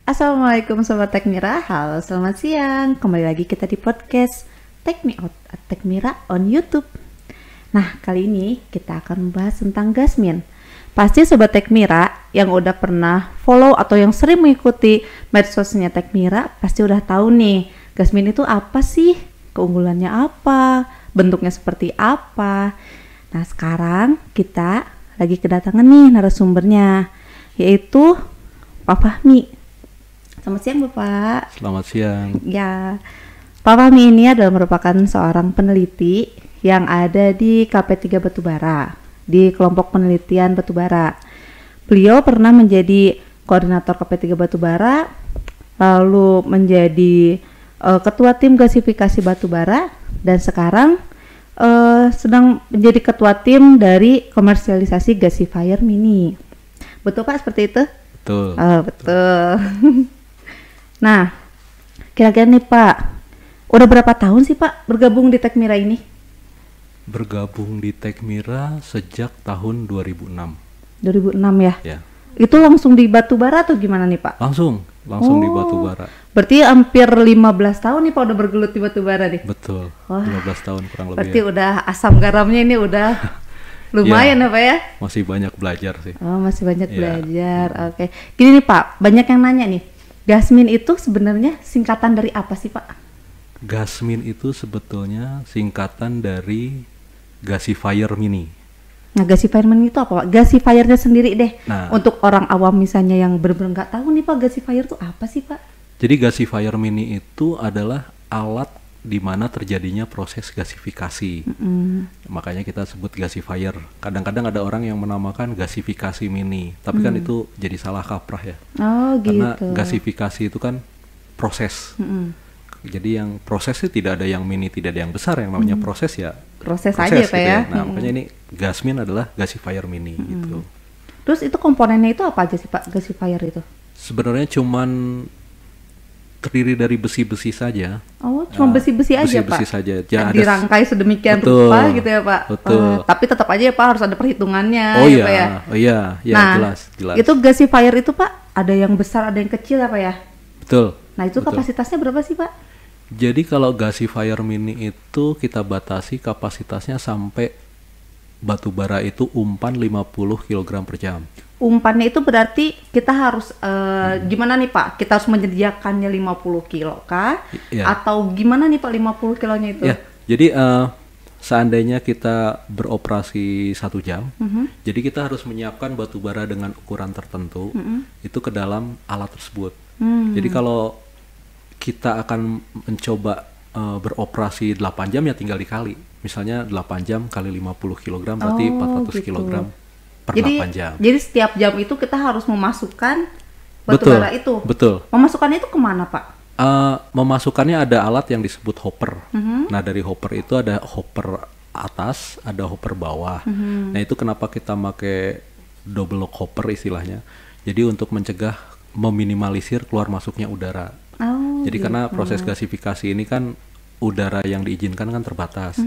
Assalamualaikum Sobat Tekmira, halo selamat siang. Kembali lagi kita di podcast Take Me Out Tekmira on YouTube. Nah, kali ini kita akan membahas tentang Gasmin. Pasti Sobat Tekmira yang udah pernah follow atau yang sering mengikuti medsosnya Tekmira pasti udah tahu nih, Gasmin itu apa sih? Keunggulannya apa? Bentuknya seperti apa? Nah, sekarang kita lagi kedatangan nih narasumbernya, yaitu Pak Fahmi. Selamat siang Bapak. Selamat siang. Ya, Pak Fahmi ini adalah merupakan seorang peneliti yang ada di KP3 Batubara, di kelompok penelitian Batubara. Beliau pernah menjadi koordinator KP3 Batubara, lalu menjadi ketua tim gasifikasi Batubara, dan sekarang sedang menjadi ketua tim dari komersialisasi gasifier mini. Betul Pak, seperti itu? Betul. Betul. Nah, kira-kira nih Pak, udah berapa tahun sih Pak bergabung di Tekmira ini? Bergabung di Tekmira sejak tahun 2006. 2006 ya? Ya. Itu langsung di Batubara atau gimana nih Pak? Langsung di Batubara. Berarti hampir 15 tahun nih Pak udah bergelut di Batubara nih? Betul. Wah, 15 tahun kurang lebih. berarti ya. udah asam garamnya ini udah lumayan ya Pak ya? Masih banyak belajar sih. Oh, masih banyak Ya. belajar. Oke. Gini nih Pak, banyak yang nanya nih, Gasmin itu sebenarnya singkatan dari apa sih Pak? Gasmin itu sebetulnya singkatan dari gasifier mini. Nah, gasifier mini itu apa Pak? Gasifiernya sendiri deh. Nah. Untuk orang awam misalnya yang benar-benar nggak tahu nih Pak, gasifier itu apa sih Pak? Jadi gasifier mini itu adalah alat di mana terjadinya proses gasifikasi. Makanya kita sebut gasifier. Kadang-kadang ada orang yang menamakan gasifikasi mini, tapi kan itu jadi salah kaprah ya. Oh Karena gitu. gasifikasi itu kan proses. Jadi yang proses itu tidak ada yang mini, tidak ada yang besar. Yang namanya proses ya Proses aja Pak gitu ya. Nah, makanya ini Gasmin adalah gasifier mini gitu. Terus itu komponennya itu apa aja sih Pak, gasifier itu? Sebenarnya cuman terdiri dari besi-besi saja. Oh, cuma besi-besi aja Besi-besi Pak? saja. Ya, ada Dirangkai sedemikian Betul, rupa gitu ya Pak? betul. Tapi tetap aja ya Pak harus ada perhitungannya Oh ya iya, Pak ya? oh iya, ya Nah, jelas. itu gasifier itu Pak, ada yang besar, ada yang kecil apa ya? Betul. Nah itu betul. kapasitasnya berapa sih Pak? Jadi kalau gasifier mini itu kita batasi kapasitasnya sampai batubara itu umpan 50 kg per jam. Umpannya itu berarti kita harus gimana nih Pak? Kita harus menyediakannya 50 kilo kah? Iya. Atau gimana nih Pak 50 kilonya itu? Ya, jadi seandainya kita beroperasi 1 jam, jadi kita harus menyiapkan batubara dengan ukuran tertentu itu ke dalam alat tersebut. Jadi kalau kita akan mencoba beroperasi 8 jam ya tinggal dikali. Misalnya 8 jam kali 50 kg berarti 400 gitu. kg per Jadi, 8 jam. jadi setiap jam itu kita harus memasukkan batubara itu. Betul. Memasukkannya itu kemana Pak? Memasukkannya ada alat yang disebut hopper. Nah dari hopper itu ada hopper atas, ada hopper bawah. Nah itu kenapa kita pakai double lock hopper istilahnya. Jadi untuk mencegah, meminimalisir keluar masuknya udara. Oh, Jadi gitu. karena proses gasifikasi ini kan udara yang diizinkan kan terbatas.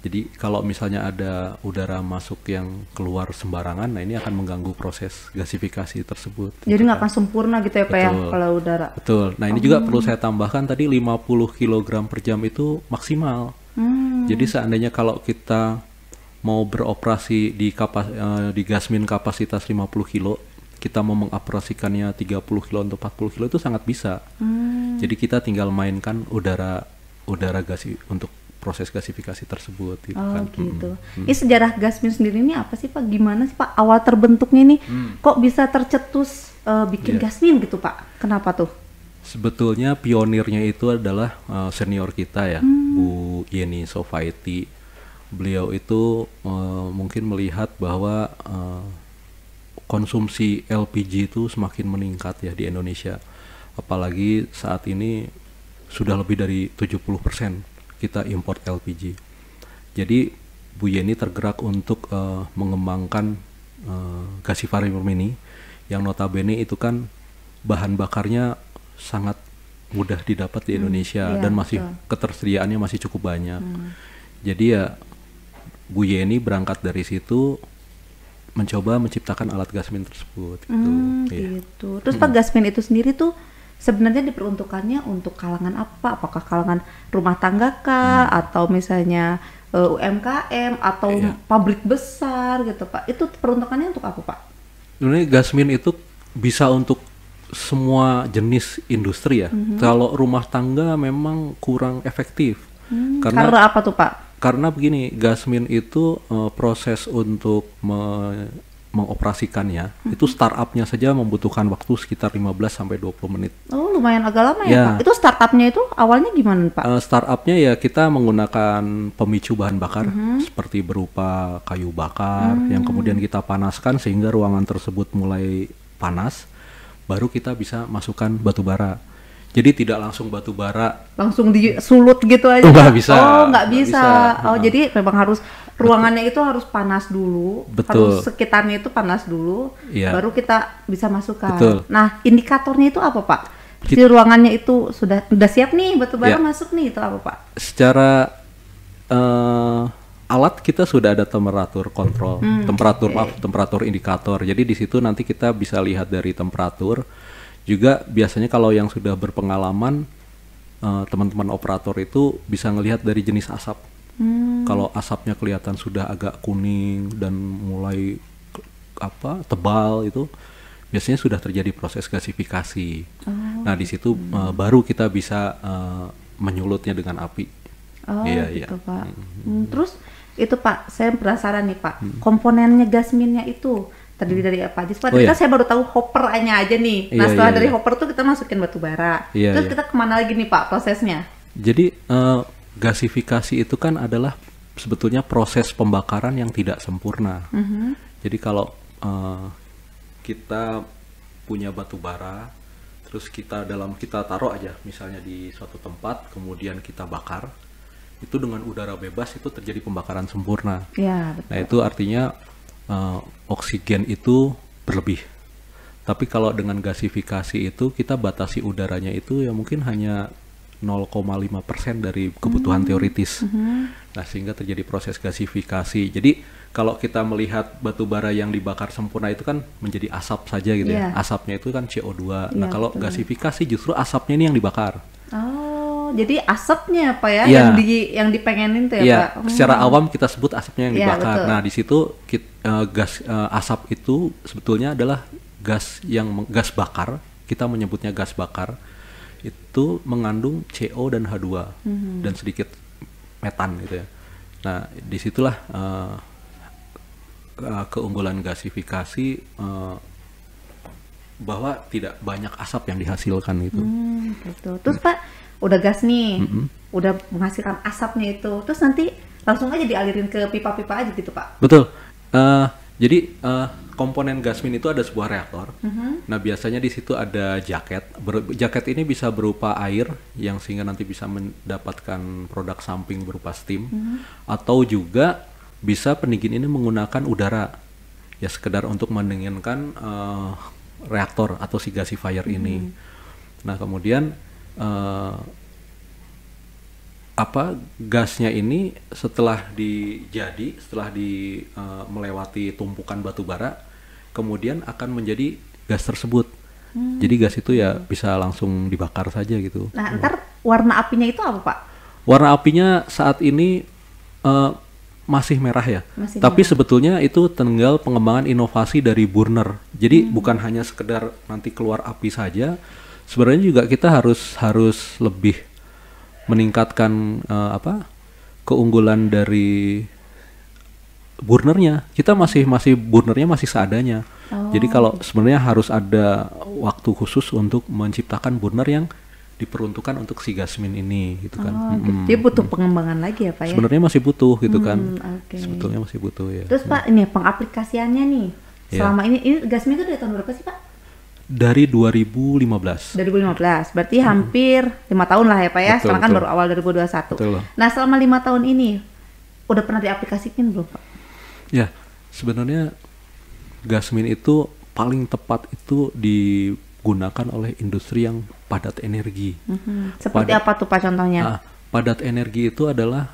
Jadi kalau misalnya ada udara masuk yang keluar sembarangan, nah ini akan mengganggu proses gasifikasi tersebut. Jadi nggak akan sempurna gitu ya Pak ya Betul. kalau udara. Betul. Nah ini juga perlu saya tambahkan tadi 50 kg per jam itu maksimal. Jadi seandainya kalau kita mau beroperasi di Gasmin kapasitas 50 kilo, kita mau mengoperasikannya 30 kilo untuk 40 kilo itu sangat bisa. Jadi kita tinggal mainkan udara gasi untuk proses gasifikasi tersebut gitu Oh kan. gitu. Ini sejarah Gasmin sendiri ini apa sih Pak? Gimana sih Pak awal terbentuknya ini? Kok bisa tercetus bikin Gasmin gitu Pak? Kenapa tuh? Sebetulnya pionirnya itu adalah senior kita ya, Bu Yeni Sofaiti. Beliau itu mungkin melihat bahwa konsumsi LPG itu semakin meningkat ya di Indonesia. Apalagi saat ini sudah lebih dari 70% kita import LPG. Jadi Bu Yeni tergerak untuk mengembangkan gasifier mini yang notabene itu kan bahan bakarnya sangat mudah didapat di Indonesia iya, dan masih betul. ketersediaannya masih cukup banyak. Jadi ya Bu Yeni berangkat dari situ mencoba menciptakan alat Gasmin tersebut gitu. Iya. Gitu. Terus Pak Gasmin itu sendiri tuh sebenarnya diperuntukannya untuk kalangan apa? Apakah kalangan rumah tangga kah, atau misalnya UMKM atau pabrik besar gitu Pak? Itu peruntukannya untuk apa Pak? Sebenarnya Gasmin itu bisa untuk semua jenis industri ya. Kalau rumah tangga memang kurang efektif. Karena apa tuh Pak? Karena begini, Gasmin itu proses untuk mengoperasikannya itu startupnya saja membutuhkan waktu sekitar 15 sampai 20 menit. Oh, lumayan agak lama ya Pak. Itu startupnya itu awalnya gimana Pak? Startupnya ya kita menggunakan pemicu bahan bakar seperti berupa kayu bakar yang kemudian kita panaskan sehingga ruangan tersebut mulai panas, baru kita bisa masukkan batu bara. Jadi tidak langsung batu bara langsung disulut gitu aja. Nggak bisa. Oh, nggak bisa. Oh, jadi memang harus ruangannya itu harus panas dulu. Betul. Harus sekitarnya itu panas dulu, baru kita bisa masukkan. Betul. Nah, indikatornya itu apa Pak? Si ruangannya itu sudah siap nih, batu bara masuk nih, itu apa Pak? Secara alat kita sudah ada temperatur kontrol, temperatur indikator. Jadi di situ nanti kita bisa lihat dari temperatur. Juga biasanya kalau yang sudah berpengalaman teman-teman operator itu bisa ngelihat dari jenis asap. Kalau asapnya kelihatan sudah agak kuning dan mulai tebal, itu biasanya sudah terjadi proses gasifikasi. Nah di situ baru kita bisa menyulutnya dengan api. Gitu Pak. Terus itu Pak, saya penasaran nih Pak, komponennya Gasminnya itu terdiri dari apa aja? Saya baru tahu hoppernya aja nih. Nah setelah dari hopper tuh kita masukin batu bara. Terus kita kemana lagi nih Pak prosesnya? Jadi gasifikasi itu kan adalah sebetulnya proses pembakaran yang tidak sempurna. Jadi kalau kita punya batu bara, terus kita taruh aja misalnya di suatu tempat, kemudian kita bakar, itu dengan udara bebas itu terjadi pembakaran sempurna. Ya, betul. Nah itu artinya oksigen itu berlebih. Tapi kalau dengan gasifikasi itu kita batasi udaranya itu ya mungkin hanya 0,5% dari kebutuhan teoritis. Nah sehingga terjadi proses gasifikasi. Jadi kalau kita melihat batu bara yang dibakar sempurna itu kan menjadi asap saja gitu ya. Asapnya itu kan CO2. Nah kalau gasifikasi justru asapnya ini yang dibakar. Oh, jadi asapnya Pak ya, yang dipengenin tuh ya Pak? Secara awam kita sebut asapnya yang dibakar. Nah di situ asap itu sebetulnya adalah gas bakar. Kita menyebutnya gas bakar. Itu mengandung CO dan H2 dan sedikit metan gitu ya. Nah disitulah keunggulan gasifikasi, bahwa tidak banyak asap yang dihasilkan itu. Gitu. Terus Pak udah gas nih, udah menghasilkan asapnya itu, terus nanti langsung aja dialirin ke pipa-pipa aja gitu Pak? Betul. Jadi komponen Gasmin itu ada sebuah reaktor. Nah biasanya di situ ada jaket. Jaket ini bisa berupa air yang sehingga nanti bisa mendapatkan produk samping berupa steam, atau juga bisa pendingin ini menggunakan udara ya sekedar untuk mendinginkan reaktor atau si gasifier ini. Nah kemudian gasnya ini setelah melewati tumpukan batu bara, kemudian akan menjadi gas tersebut. Jadi gas itu ya bisa langsung dibakar saja gitu. Nah ntar warna apinya itu apa Pak? Warna apinya saat ini masih merah ya. Tapi sebetulnya itu tinggal pengembangan inovasi dari burner. Jadi bukan hanya sekedar nanti keluar api saja. Sebenarnya juga kita harus lebih meningkatkan keunggulan dari burnernya. Kita masih burnernya masih seadanya. Jadi kalau sebenarnya harus ada waktu khusus untuk menciptakan burner yang diperuntukkan untuk si Gasmin ini gitu kan. Jadi butuh pengembangan lagi ya Pak ya? Sebenarnya masih butuh gitu kan. Sebetulnya masih butuh ya. Terus Pak ini pengaplikasiannya nih, selama ini Gasmin itu dari tahun berapa sih Pak? Dari 2015. 2015, berarti hampir 5 tahun lah ya Pak ya. Sekarang kan baru awal 2021. Betul. Nah selama 5 tahun ini udah pernah diaplikasikan belum Pak? Ya sebenarnya Gasmin itu paling tepat itu digunakan oleh industri yang padat energi. Seperti apa tuh Pak contohnya? Padat energi itu adalah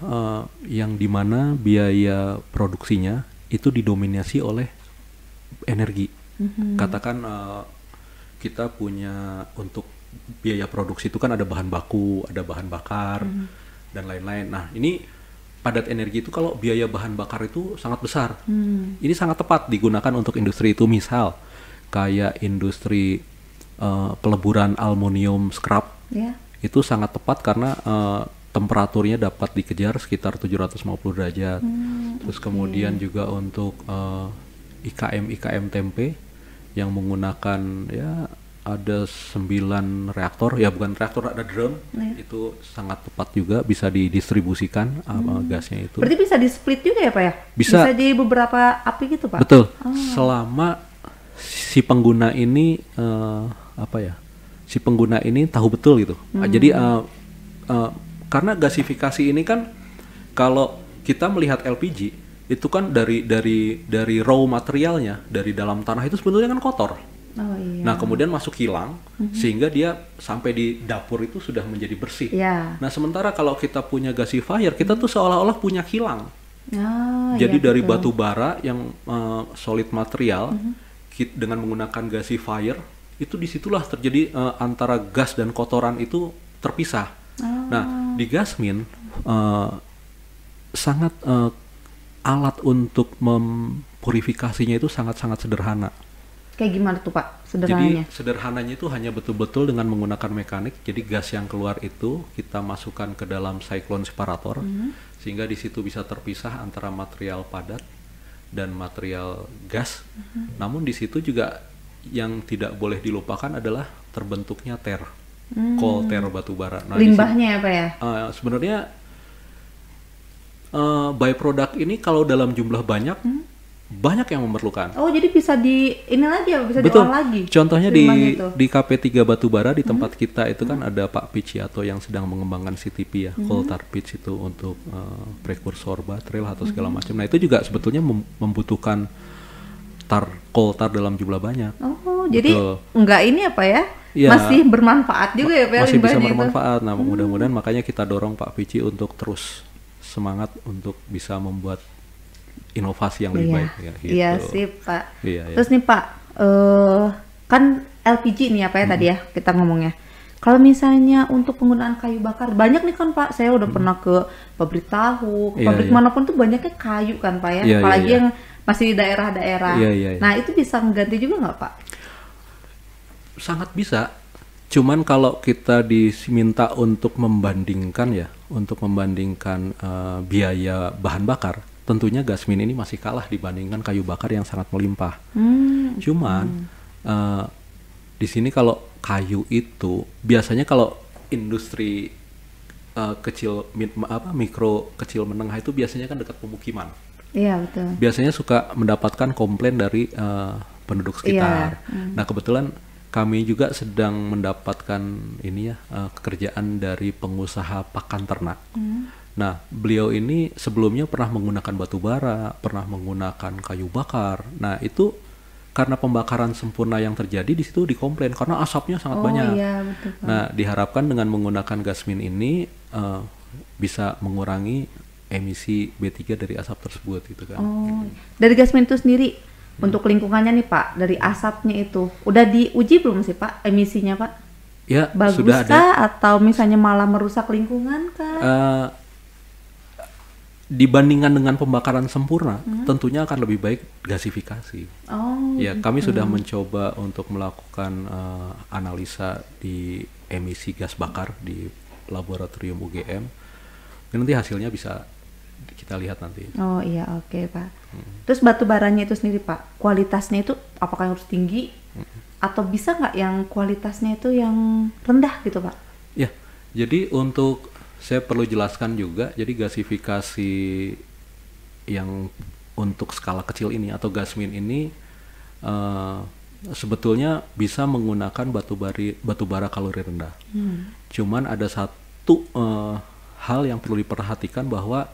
yang dimana biaya produksinya itu didominasi oleh energi. Katakan kita punya untuk biaya produksi itu kan ada bahan baku, ada bahan bakar, dan lain-lain. Nah, ini padat energi itu kalau biaya bahan bakar itu sangat besar. Ini sangat tepat digunakan untuk industri itu, misal kayak industri peleburan aluminium scrap. Itu sangat tepat karena temperaturnya dapat dikejar sekitar 750 derajat. Terus kemudian juga untuk IKM tempe yang menggunakan ya ada 9 reaktor, ya bukan reaktor, ada drum. Itu sangat tepat juga, bisa didistribusikan gasnya itu. Berarti bisa di-split juga ya Pak ya? Bisa jadi beberapa api gitu Pak? Betul. Selama si pengguna ini si pengguna ini tahu betul gitu. Jadi karena gasifikasi ini kan, kalau kita melihat LPG itu kan dari raw materialnya, dari dalam tanah itu sebenarnya kan kotor. Nah, kemudian masuk kilang sehingga dia sampai di dapur itu sudah menjadi bersih. Nah, sementara kalau kita punya gasifier, kita tuh seolah-olah punya kilang. Jadi dari batu bara yang solid material, dengan menggunakan gasifier, itu disitulah terjadi antara gas dan kotoran itu terpisah. Nah, di Gasmin sangat alat untuk mempurifikasinya itu sangat-sangat sederhana. Kayak gimana tuh Pak sederhananya? Jadi sederhananya itu hanya betul-betul dengan menggunakan mekanik. Jadi gas yang keluar itu kita masukkan ke dalam cyclone separator, sehingga di situ bisa terpisah antara material padat dan material gas. Namun di situ juga yang tidak boleh dilupakan adalah terbentuknya coal tar batu bara. Nah, limbahnya apa ya? Sebenarnya byproduct ini kalau dalam jumlah banyak yang memerlukan. Jadi bisa ini lagi ya, bisa Betul. diolah lagi. Contohnya di KP3 Batubara di tempat kita itu kan ada Pak Piciato yang sedang mengembangkan CTP ya, coal tar pitch itu untuk prekursor baterai atau segala macam. Nah, itu juga sebetulnya membutuhkan coal tar dalam jumlah banyak. Jadi enggak ini apa ya? Masih bermanfaat juga ya Pak? Masih bisa bermanfaat. Nah, mudah-mudahan makanya kita dorong Pak Pici untuk terus semangat untuk bisa membuat inovasi yang lebih baik ya, gitu. Iya sih Pak. Iya. Terus nih Pak, kan LPG nih apa ya tadi ya kita ngomongnya. Kalau misalnya untuk penggunaan kayu bakar, banyak nih kan Pak, saya udah pernah ke pabrik tahu, ke pabrik manapun tuh banyaknya kayu kan Pak ya, apalagi yang masih di daerah-daerah. Nah, itu bisa mengganti juga nggak Pak? Sangat bisa. Cuman kalau kita diminta untuk membandingkan biaya bahan bakar, tentunya Gasmin ini masih kalah dibandingkan kayu bakar yang sangat melimpah. Cuman di sini kalau kayu itu biasanya kalau industri mikro kecil menengah itu biasanya kan dekat pemukiman. Iya betul. Biasanya suka mendapatkan komplain dari penduduk sekitar. Nah, kebetulan kami juga sedang mendapatkan pekerjaan dari pengusaha pakan ternak. Nah, beliau ini sebelumnya pernah menggunakan batu bara, pernah menggunakan kayu bakar. Nah, itu karena pembakaran sempurna yang terjadi di situ dikomplain karena asapnya sangat banyak. Iya, betul, Pak. Nah, diharapkan dengan menggunakan Gasmin ini bisa mengurangi emisi B3 dari asap tersebut gitu kan. Dari Gasmin itu sendiri untuk lingkungannya nih Pak, dari asapnya itu udah diuji belum sih Pak emisinya Pak? Ya, bagus sudah ada. Atau misalnya malah merusak lingkungan kah? Dibandingkan dengan pembakaran sempurna, tentunya akan lebih baik gasifikasi. Ya, kami sudah mencoba untuk melakukan analisa di emisi gas bakar di laboratorium UGM. Nanti hasilnya bisa kita lihat nanti. Oke Pak. Terus batu baranya itu sendiri Pak, kualitasnya itu apakah harus tinggi atau bisa nggak yang kualitasnya itu yang rendah gitu Pak? Ya, jadi saya perlu jelaskan juga, jadi gasifikasi yang untuk skala kecil ini atau Gasmin ini sebetulnya bisa menggunakan batu bara kalori rendah. Cuman ada satu hal yang perlu diperhatikan bahwa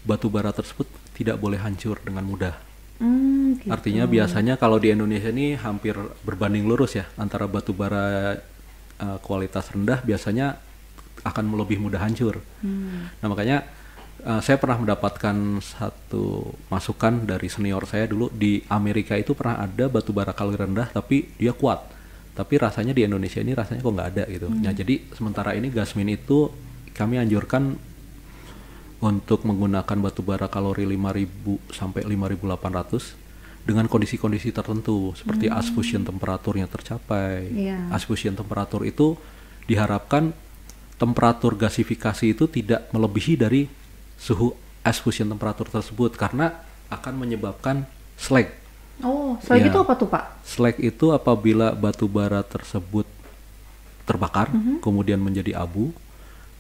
batu bara tersebut tidak boleh hancur dengan mudah. Gitu. Artinya biasanya kalau di Indonesia ini hampir berbanding lurus ya, antara batu bara kualitas rendah biasanya akan lebih mudah hancur. Nah, makanya saya pernah mendapatkan satu masukan dari senior saya dulu di Amerika itu pernah ada batu bara kalori rendah tapi dia kuat. Tapi rasanya di Indonesia ini rasanya kok nggak ada gitu. Nah, jadi sementara ini Gasmin itu kami anjurkan untuk menggunakan batu bara kalori 5.000 sampai 5.800 dengan kondisi-kondisi tertentu seperti as fusion temperaturnya tercapai. As fusion temperatur itu diharapkan temperatur gasifikasi itu tidak melebihi dari suhu as fusion temperatur tersebut karena akan menyebabkan slag. Oh, slag itu apa tuh Pak? Slag itu apabila batu bara tersebut terbakar kemudian menjadi abu.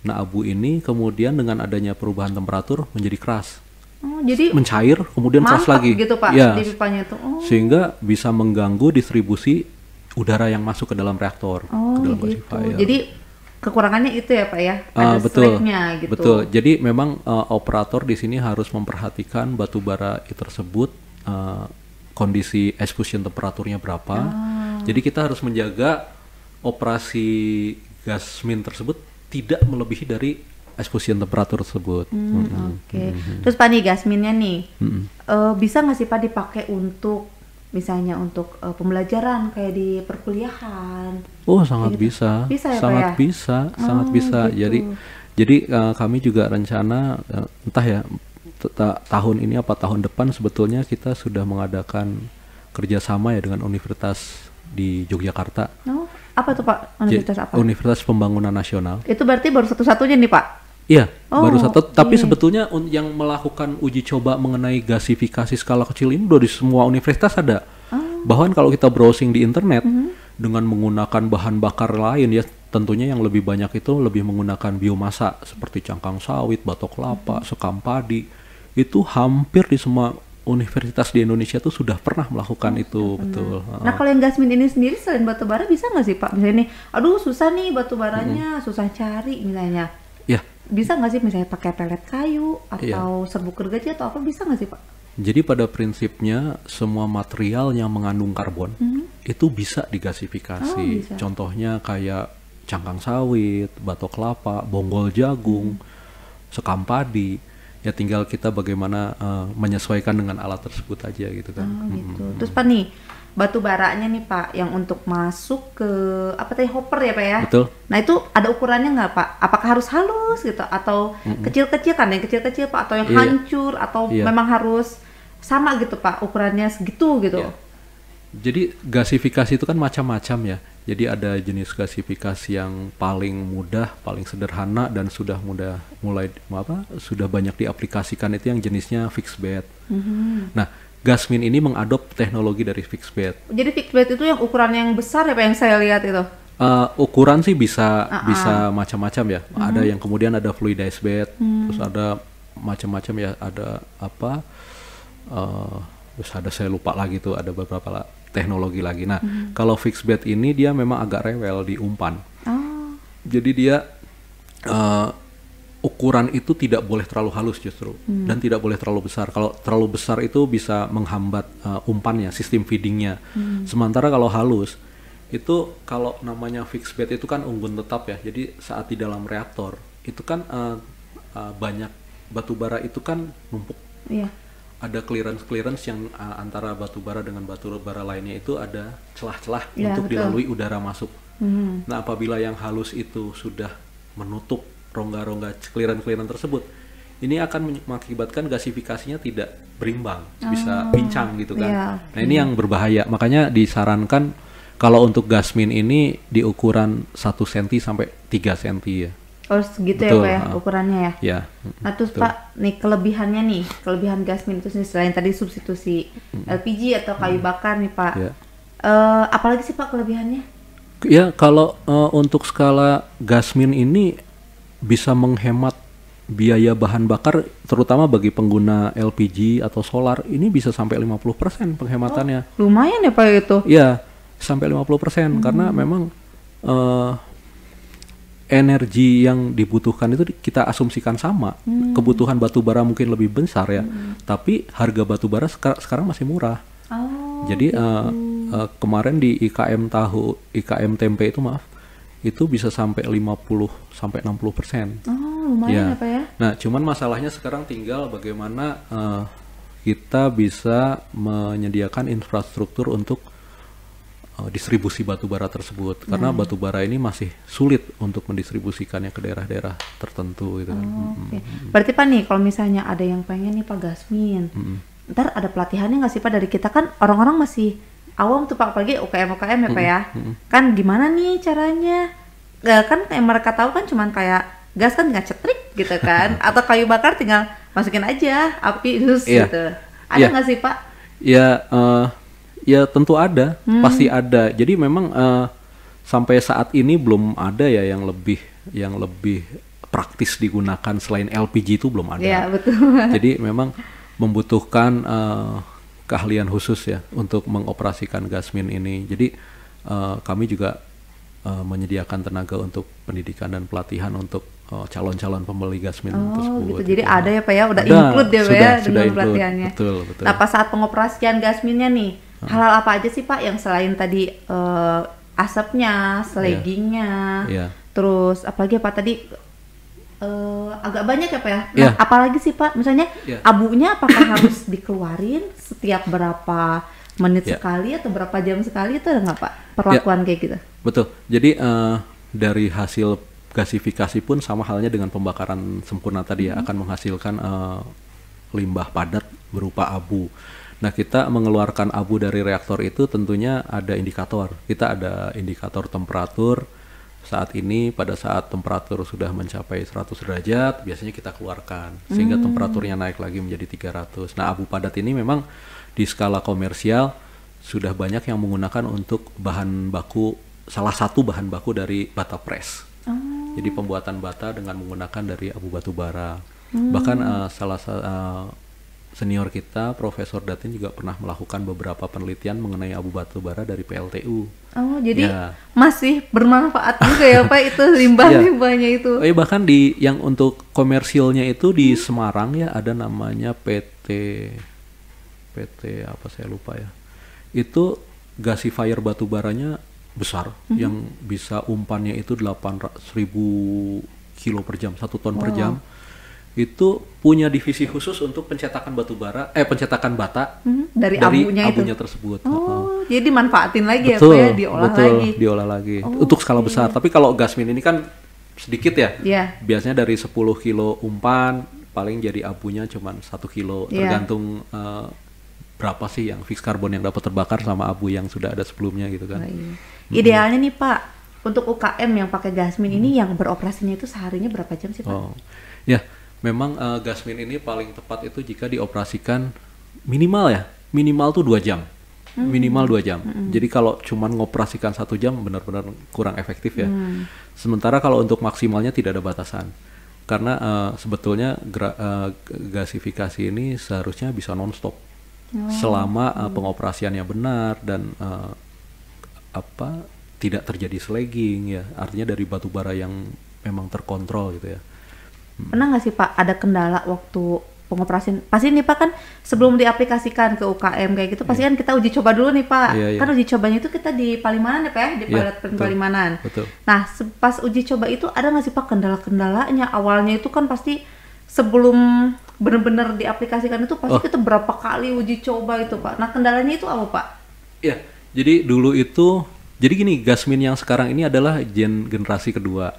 Nah, abu ini kemudian dengan adanya perubahan temperatur menjadi keras. Oh, jadi mencair kemudian keras lagi gitu Pak, ya, di pipanya itu. Sehingga bisa mengganggu distribusi udara yang masuk ke dalam reaktor, ke dalam gasifier. Jadi kekurangannya itu ya Pak ya, ada betul, slagnya gitu. Betul. Jadi memang operator di sini harus memperhatikan batu bara tersebut kondisi exfusion temperaturnya berapa. Jadi kita harus menjaga operasi Gasmin tersebut tidak melebihi dari exfusion temperatur tersebut. Terus Pak nih Gasminnya nih, bisa nggak sih Pak dipakai untuk misalnya untuk pembelajaran kayak di perkuliahan? Oh, sangat bisa. Bisa ya, sangat Pak, ya? bisa, sangat bisa. Gitu. Jadi kami juga rencana entah ya tahun ini apa tahun depan sebetulnya kita sudah mengadakan kerjasama ya dengan universitas di Yogyakarta. Oh, apa tuh Pak? Universitas apa? Universitas Pembangunan Nasional. Itu berarti baru satu-satunya nih Pak? Iya, baru satu. Tapi sebetulnya yang melakukan uji coba mengenai gasifikasi skala kecil ini udah di semua universitas ada. Bahkan kalau kita browsing di internet dengan menggunakan bahan bakar lain ya, tentunya yang lebih banyak itu lebih menggunakan biomasa seperti cangkang sawit, batok kelapa, sekam padi. Itu hampir di semua universitas di Indonesia tuh sudah pernah melakukan itu, betul. Nah, kalau yang Gasmin ini sendiri selain batu bara bisa nggak sih Pak? Misalnya nih, aduh susah nih batu baranya, susah cari misalnya. Ya. Bisa nggak sih misalnya pakai pelet kayu atau serbuk gergaji atau apa, bisa nggak sih Pak? Jadi pada prinsipnya semua material yang mengandung karbon itu bisa digasifikasi. Contohnya kayak cangkang sawit, batok kelapa, bonggol jagung, sekam padi. Ya tinggal kita bagaimana menyesuaikan dengan alat tersebut aja gitu kan. Gitu. Terus Pak nih, batu baranya nih Pak yang untuk masuk ke apa tadi, hopper ya Pak ya? Betul. Nah itu ada ukurannya nggak Pak? Apakah harus halus gitu atau kecil-kecil kan, yang kecil-kecil Pak, atau yang hancur atau memang harus sama gitu Pak ukurannya segitu gitu? Jadi gasifikasi itu kan macam-macam ya. Jadi ada jenis gasifikasi yang paling mudah, paling sederhana dan sudah sudah banyak diaplikasikan, itu yang jenisnya fixed bed. Nah, Gasmin ini mengadop teknologi dari fixed bed. Jadi fixed bed itu yang ukuran yang besar ya Pak, yang saya lihat itu? Ukuran sih bisa macam-macam ya. Ada yang kemudian ada fluidized bed, terus ada macam-macam ya. Ada apa? Terus ada, saya lupa lagi tuh, ada beberapa teknologi lagi. Nah, kalau fixed bed ini dia memang agak rewel di umpan. Jadi dia ukuran itu tidak boleh terlalu halus justru, dan tidak boleh terlalu besar. Kalau terlalu besar itu bisa menghambat umpannya, sistem feedingnya. Sementara kalau halus itu, kalau namanya fixed bed itu kan unggun tetap ya. Jadi saat di dalam reaktor itu kan banyak batu bara itu kan numpuk. Ada clearance yang antara batu bara dengan batu bara lainnya itu ada celah-celah untuk dilalui udara masuk. Nah, apabila yang halus itu sudah menutup rongga-rongga clearance tersebut, ini akan mengakibatkan gasifikasinya tidak berimbang, bisa pincang gitu kan. Nah, ini yang berbahaya. Makanya disarankan kalau untuk Gasmin ini di ukuran 1 cm sampai 3 cm ya. Oh segitu ya Pak ya ukurannya ya? Ya. Nah terus Pak, nih kelebihan Gasmin itu selain tadi substitusi LPG atau kayu bakar nih Pak, apalagi sih Pak kelebihannya? Ya, kalau untuk skala Gasmin ini bisa menghemat biaya bahan bakar, terutama bagi pengguna LPG atau solar, ini bisa sampai 50% penghematannya. Lumayan ya Pak itu? Iya, sampai 50%, karena memang energi yang dibutuhkan itu kita asumsikan sama. Kebutuhan batu bara mungkin lebih besar ya, tapi harga batu bara sekarang masih murah. Jadi kemarin di IKM tempe itu bisa sampai 50 sampai 60%. Lumayan ya Pak ya. Nah, cuman masalahnya sekarang tinggal bagaimana kita bisa menyediakan infrastruktur untuk distribusi batu bara tersebut, karena batu bara ini masih sulit untuk mendistribusikannya ke daerah-daerah tertentu gitu kan. Okay. Berarti Pak nih kalau misalnya ada yang pengen nih Pak Gasmin, ntar ada pelatihannya nggak sih Pak dari kita? Kan orang-orang masih awam tuh Pak, apalagi UKM ya Pak ya. Kan gimana nih caranya? Kan yang mereka tahu kan cuman kayak gas kan tinggal cetrik gitu kan, atau kayu bakar tinggal masukin aja api terus gitu. Ada nggak sih Pak? Ya tentu ada, pasti ada. Jadi memang sampai saat ini belum ada ya yang lebih praktis digunakan selain LPG, itu belum ada. Iya, betul. Jadi memang membutuhkan keahlian khusus ya untuk mengoperasikan gasmin ini. Jadi kami juga menyediakan tenaga untuk pendidikan dan pelatihan untuk calon-calon pembeli gasmin tersebut. Gitu. Jadi ada ya Pak ya, udah include ya Pak ya dengan pelatihannya. Betul. Nah pas saat pengoperasian gasminnya nih, hal-hal apa aja sih Pak yang selain tadi asapnya, slaggingnya, terus apalagi Pak tadi agak banyak ya Pak ya. Nah apalagi sih Pak, misalnya abunya apakah harus dikeluarin setiap berapa menit sekali atau berapa jam sekali, itu ada nggak Pak perlakuan kayak gitu? Betul. Jadi dari hasil gasifikasi pun sama halnya dengan pembakaran sempurna tadi ya, akan menghasilkan limbah padat berupa abu. Nah, kita mengeluarkan abu dari reaktor itu tentunya ada indikator. Kita ada indikator temperatur. Saat ini pada saat temperatur sudah mencapai 100 derajat, biasanya kita keluarkan sehingga temperaturnya naik lagi menjadi 300. Nah, abu padat ini memang di skala komersial sudah banyak yang menggunakan untuk bahan baku, salah satu bahan baku dari bata press. Jadi pembuatan bata dengan menggunakan dari abu batu bara. Bahkan senior kita, Profesor Datin juga pernah melakukan beberapa penelitian mengenai abu batu bara dari PLTU. Oh, jadi masih bermanfaat juga ya Pak itu limbah-limbahnya itu. Bahkan yang untuk komersilnya itu di Semarang ya ada namanya PT apa saya lupa ya. Itu gasifier batu baranya besar, yang bisa umpannya itu 800.000 kilo per jam, 1 ton per jam. Itu punya divisi khusus untuk pencetakan pencetakan bata dari abunya tersebut. Jadi dimanfaatin lagi ya Pak ya, diolah lagi untuk skala besar. Tapi kalau gasmin ini kan sedikit ya. Biasanya dari 10 kilo umpan paling jadi abunya cuma 1 kilo, tergantung berapa sih yang fixed carbon yang dapat terbakar sama abu yang sudah ada sebelumnya gitu kan. Idealnya nih Pak, untuk UKM yang pakai gasmin ini yang beroperasinya itu seharinya berapa jam sih Pak? Ya, memang gasmin ini paling tepat itu jika dioperasikan minimal tuh 2 jam. Minimal 2 jam. Jadi kalau cuman ngoperasikan 1 jam benar-benar kurang efektif ya. Sementara kalau untuk maksimalnya tidak ada batasan. Karena sebetulnya gasifikasi ini seharusnya bisa non-stop. Selama pengoperasiannya benar dan tidak terjadi slagging ya, artinya dari batu bara yang memang terkontrol gitu ya. Pernah nggak sih Pak ada kendala waktu pengoperasian? Pasti nih Pak kan sebelum diaplikasikan ke UKM kayak gitu pasti kan kita uji coba dulu nih Pak. Kan uji cobanya itu kita di Palimanan ya Pak ya, di pilot Palimanan. Betul. Nah pas uji coba itu ada nggak sih Pak kendala-kendalanya? Awalnya itu kan pasti sebelum benar-benar diaplikasikan itu pasti kita berapa kali uji coba itu Pak. Nah kendalanya itu apa Pak? Ya, jadi dulu itu, jadi gini, gasmin yang sekarang ini adalah generasi kedua.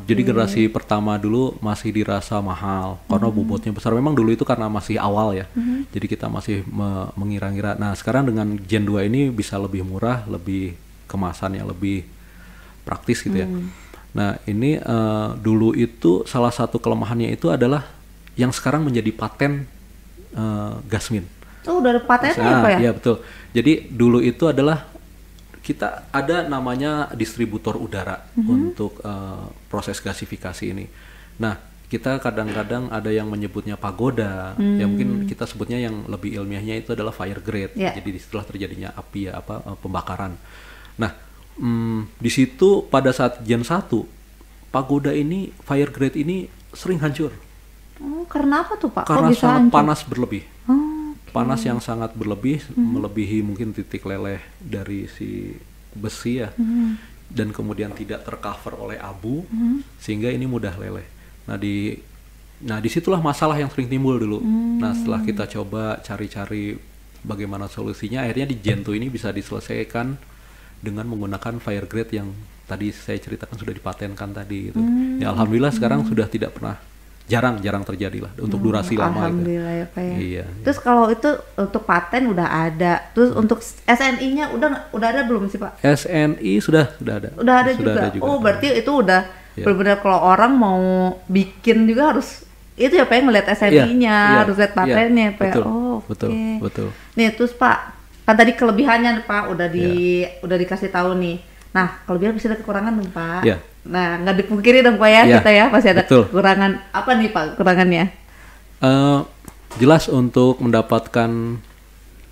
Jadi generasi pertama dulu masih dirasa mahal karena bobotnya besar. Memang dulu itu karena masih awal ya. Jadi kita masih mengira-ngira. Nah sekarang dengan Gen 2 ini bisa lebih murah, lebih kemasannya lebih praktis gitu ya. Nah ini dulu itu salah satu kelemahannya itu adalah yang sekarang menjadi paten gasmin. Udah ada patennya ya Pak ya? Iya betul. Jadi dulu itu adalah kita ada namanya distributor udara untuk proses gasifikasi ini. Nah, kita kadang-kadang ada yang menyebutnya pagoda, ya mungkin kita sebutnya yang lebih ilmiahnya itu adalah fire grade. Jadi setelah terjadinya api pembakaran. Nah, di situ pada saat Gen 1, pagoda ini fire grade ini sering hancur. Karena apa tuh Pak? Karena sangat panas berlebih. Panas yang sangat berlebih, melebihi mungkin titik leleh dari si besi ya, dan kemudian tidak tercover oleh abu, sehingga ini mudah leleh. Nah disitulah masalah yang sering timbul dulu. Nah setelah kita coba cari-cari bagaimana solusinya, akhirnya di Gen 2 ini bisa diselesaikan dengan menggunakan fire grade yang tadi saya ceritakan sudah dipatenkan tadi gitu. Ya alhamdulillah sekarang sudah tidak pernah, jarang terjadi lah untuk durasi lama. Alhamdulillah gitu. Ya Pak ya. Iya. Terus kalau itu untuk paten udah ada, terus untuk SNI-nya udah ada belum sih Pak? SNI sudah ada. Udah ada juga. Oh berarti itu udah benar-benar kalau orang mau bikin juga harus itu ya Pak ya, ngeliat SNI-nya, harus lihat patennya Pak. Betul, oh betul, okay. betul. Nih terus Pak, kan tadi kelebihannya Pak udah dikasih tahu nih. Nah kelebihan bisa ada kekurangan dong Pak. Yeah. Nah nggak dipungkiri dong Pak ya, kita ya pasti ada kekurangan. Apa nih Pak kekurangannya? Jelas untuk mendapatkan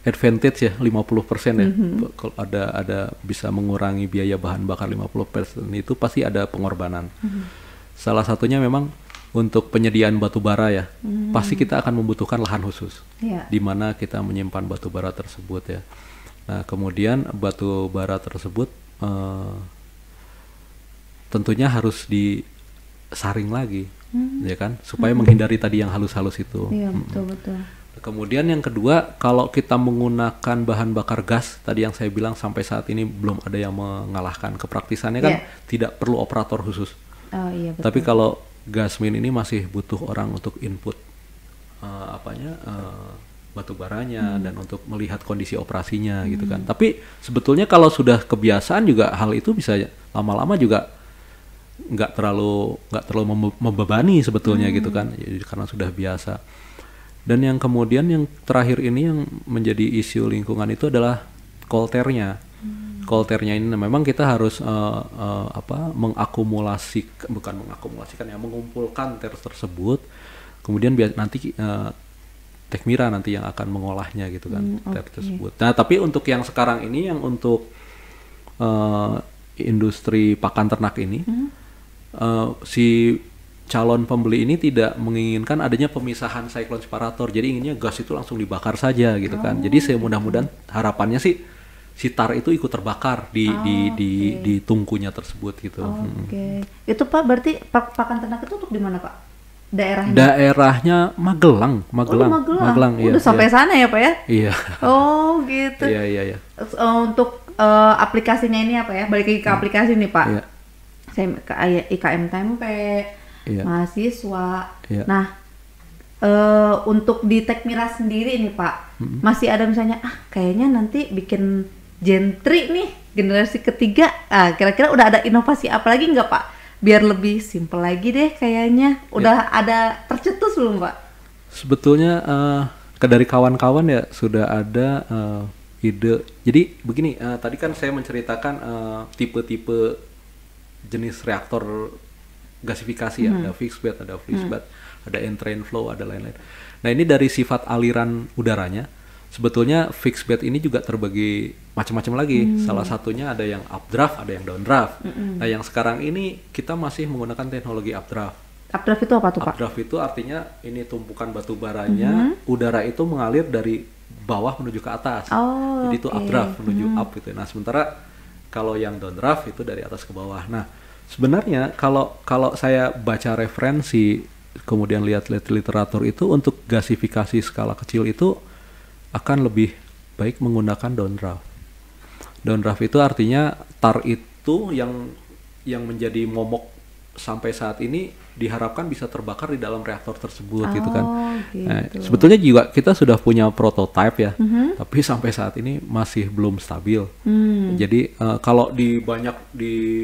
advantage ya 50% ya. Kalau ada bisa mengurangi biaya bahan bakar 50% itu pasti ada pengorbanan. Salah satunya memang untuk penyediaan batu bara ya. Pasti kita akan membutuhkan lahan khusus. Di mana kita menyimpan batu bara tersebut ya. Nah, kemudian batu bara tersebut tentunya harus disaring lagi, ya kan, supaya menghindari tadi yang halus-halus itu. Iya, betul. Kemudian yang kedua, kalau kita menggunakan bahan bakar gas, tadi yang saya bilang sampai saat ini belum ada yang mengalahkan. Kepraktisannya kan tidak perlu operator khusus. Oh, iya, betul. Tapi kalau Gasmin ini masih butuh orang untuk input batu baranya dan untuk melihat kondisi operasinya gitu kan. Tapi sebetulnya kalau sudah kebiasaan juga hal itu bisa lama-lama juga nggak terlalu membebani sebetulnya gitu kan, jadi karena sudah biasa. Dan yang kemudian yang terakhir ini yang menjadi isu lingkungan itu adalah kolternya. Kolternya ini memang kita harus mengumpulkan ter tersebut, kemudian nanti Tekmira nanti yang akan mengolahnya gitu kan, ter tersebut. Nah tapi untuk yang sekarang ini yang untuk industri pakan ternak ini, si calon pembeli ini tidak menginginkan adanya pemisahan siklon separator, jadi inginnya gas itu langsung dibakar saja gitu kan. Jadi semudah-mudahan harapannya sih si tar itu ikut terbakar di tungkunya tersebut gitu. Itu Pak berarti pakan ternak itu untuk di mana Pak? Daerahnya? Daerahnya Magelang. Magelang. Udah sampai sana ya Pak ya? Iya. Oh gitu. Iya. Untuk aplikasinya ini apa ya? Balik lagi ke aplikasi nih Pak. Saya ke IKM tempe, mahasiswa. Nah, untuk di Tekmira sendiri nih Pak, masih ada misalnya kayaknya nanti bikin Gen3 nih, generasi ketiga. Kira-kira udah ada inovasi apa lagi nggak Pak? Biar lebih simpel lagi deh kayaknya. Udah ada tercetus belum Pak? Sebetulnya dari kawan-kawan ya sudah ada ide. Jadi begini, tadi kan saya menceritakan tipe-tipe jenis reaktor gasifikasi ya. Ada fixed bed, ada freeze bed, ada entrain flow, ada lain-lain. Nah ini dari sifat aliran udaranya, sebetulnya fixed bed ini juga terbagi macam-macam lagi. Salah satunya ada yang updraft, ada yang downdraft. Nah yang sekarang ini kita masih menggunakan teknologi updraft. Updraft itu apa tuh Pak? Updraft itu artinya ini tumpukan batu baranya, udara itu mengalir dari bawah menuju ke atas. Jadi itu updraft menuju up gitu. Nah sementara kalau yang downdraft itu dari atas ke bawah. Nah sebenarnya kalau saya baca referensi kemudian lihat literatur itu, untuk gasifikasi skala kecil itu akan lebih baik menggunakan downdraft. Downdraft itu artinya tar itu yang menjadi momok sampai saat ini diharapkan bisa terbakar di dalam reaktor tersebut gitu kan. Gitu. Nah, sebetulnya juga kita sudah punya prototipe ya, tapi sampai saat ini masih belum stabil. Jadi kalau di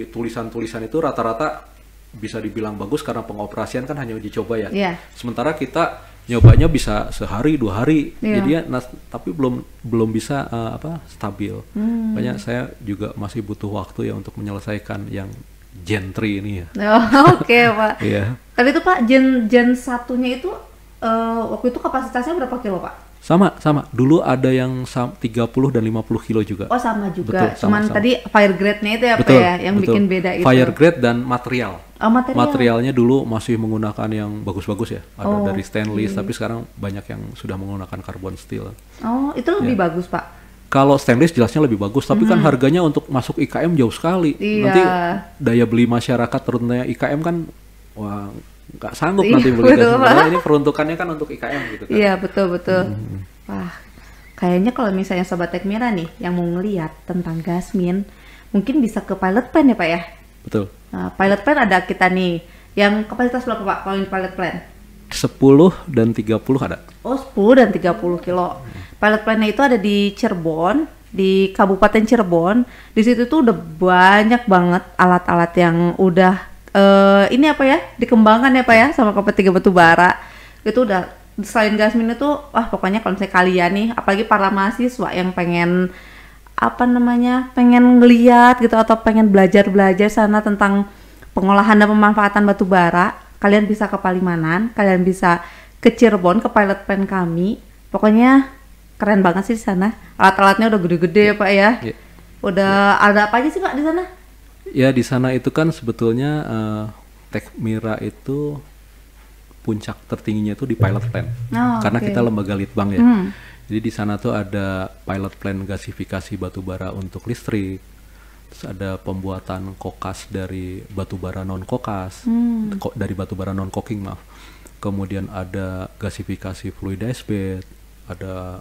tulisan-tulisan itu rata-rata bisa dibilang bagus karena pengoperasian kan hanya uji coba ya. Sementara kita nyobanya bisa sehari 2 hari, jadi tapi belum bisa stabil. Makanya saya juga masih butuh waktu ya untuk menyelesaikan yang Gen 3 ini ya. Oke Pak. Tadi itu Pak Gen 1-nya itu waktu itu kapasitasnya berapa kilo Pak? Sama. Dulu ada yang 30 dan 50 kilo juga. Oh sama juga. Betul, cuman sama. tadi fire grade-nya itu apa ya yang bikin beda itu? Fire grade dan material. Material. Materialnya dulu masih menggunakan yang bagus-bagus ya. Ada dari stainless, tapi sekarang banyak yang sudah menggunakan carbon steel. Itu lebih bagus Pak? Kalau stainless jelasnya lebih bagus, tapi kan harganya untuk masuk IKM jauh sekali. Nanti daya beli masyarakat terutama IKM kan wah nggak sanggup nanti beli gas. Ini peruntukannya kan untuk IKM gitu kan. Iya betul. Wah kayaknya kalau misalnya Sobat Tekmira nih yang mau ngeliat tentang Gasmin, mungkin bisa ke pilot plan ya Pak ya? Betul. Nah, pilot plan ada kita nih, yang kapasitas berapa Pak kalau yang pilot plan? 10 dan 30 ada. Oh 10 dan 30 kilo. Pilot plan-nya itu ada di Cirebon, di Kabupaten Cirebon. Di situ tuh udah banyak banget alat-alat yang udah ini apa ya, dikembangkan ya Pak ya sama KP3 Batubara. Itu udah selain Gasmin itu, pokoknya kalau misalnya kalian nih, apalagi para mahasiswa yang pengen pengen ngeliat gitu atau pengen belajar sana tentang pengolahan dan pemanfaatan batu bara, kalian bisa ke Palimanan, kalian bisa ke Cirebon, ke pilot plan kami. Pokoknya keren banget sih di sana. Alat-alatnya udah gede-gede ya Pak ya. Udah ada apa aja sih Pak di sana? Ya di sana itu kan sebetulnya Tekmira itu puncak tertingginya itu di pilot plan. Karena kita lembaga litbang ya. Jadi di sana tuh ada pilot plan gasifikasi batubara untuk listrik, terus ada pembuatan kokas dari batubara non kokas, dari batubara non coking maaf. Kemudian ada gasifikasi fluid ice bed, ada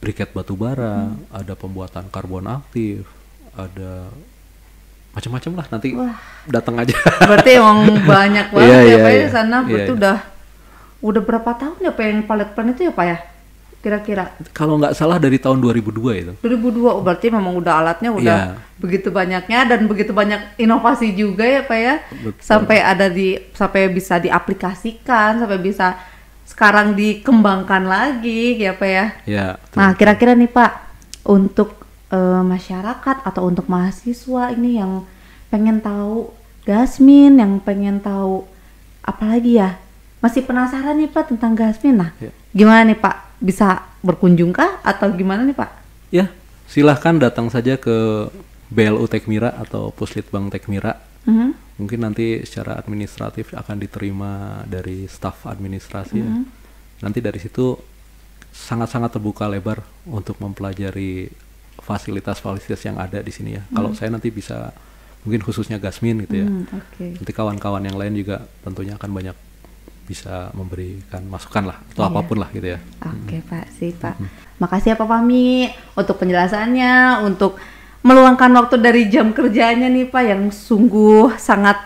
briket batubara, ada pembuatan karbon aktif, ada macam-macam lah, nanti datang aja. Berarti emang banyak banget ya Pak di sana. Berarti udah berapa tahun ya Pak yang pilot plan itu ya Pak ya? Kira-kira kalau nggak salah dari tahun 2002 itu. 2002, berarti memang udah alatnya udah begitu banyaknya dan begitu banyak inovasi juga ya Pak ya. Betul. Sampai bisa diaplikasikan, sampai bisa sekarang dikembangkan lagi ya Pak ya. Ya. Nah, kira-kira nih Pak, untuk masyarakat atau untuk mahasiswa ini yang pengen tahu Gasmin, yang pengen tahu apalagi ya, masih penasaran nih Pak tentang Gasmin. Nah, gimana nih Pak? Bisa berkunjung kah atau gimana nih Pak? Ya, silahkan datang saja ke BLU Tekmira atau Puslitbang Tekmira. Mungkin nanti secara administratif akan diterima dari staf administrasi. Nanti dari situ sangat-sangat terbuka lebar untuk mempelajari fasilitas-fasilitas yang ada di sini ya. Kalau saya nanti bisa mungkin khususnya Gasmin gitu ya. Nanti kawan-kawan yang lain juga tentunya akan banyak bisa memberikan masukan lah atau apapun lah gitu ya. Oke Pak, sih Pak. Makasih ya Pak Fahmi untuk penjelasannya, untuk meluangkan waktu dari jam kerjanya nih Pak yang sungguh sangat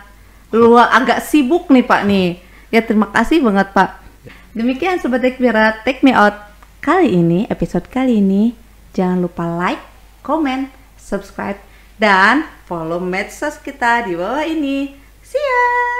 agak sibuk nih Pak nih. Ya terima kasih banget Pak. Demikian Sobat Tekmira Take Me Out kali ini, episode kali ini. Jangan lupa like, comment, subscribe, dan follow medsos kita di bawah ini. See ya!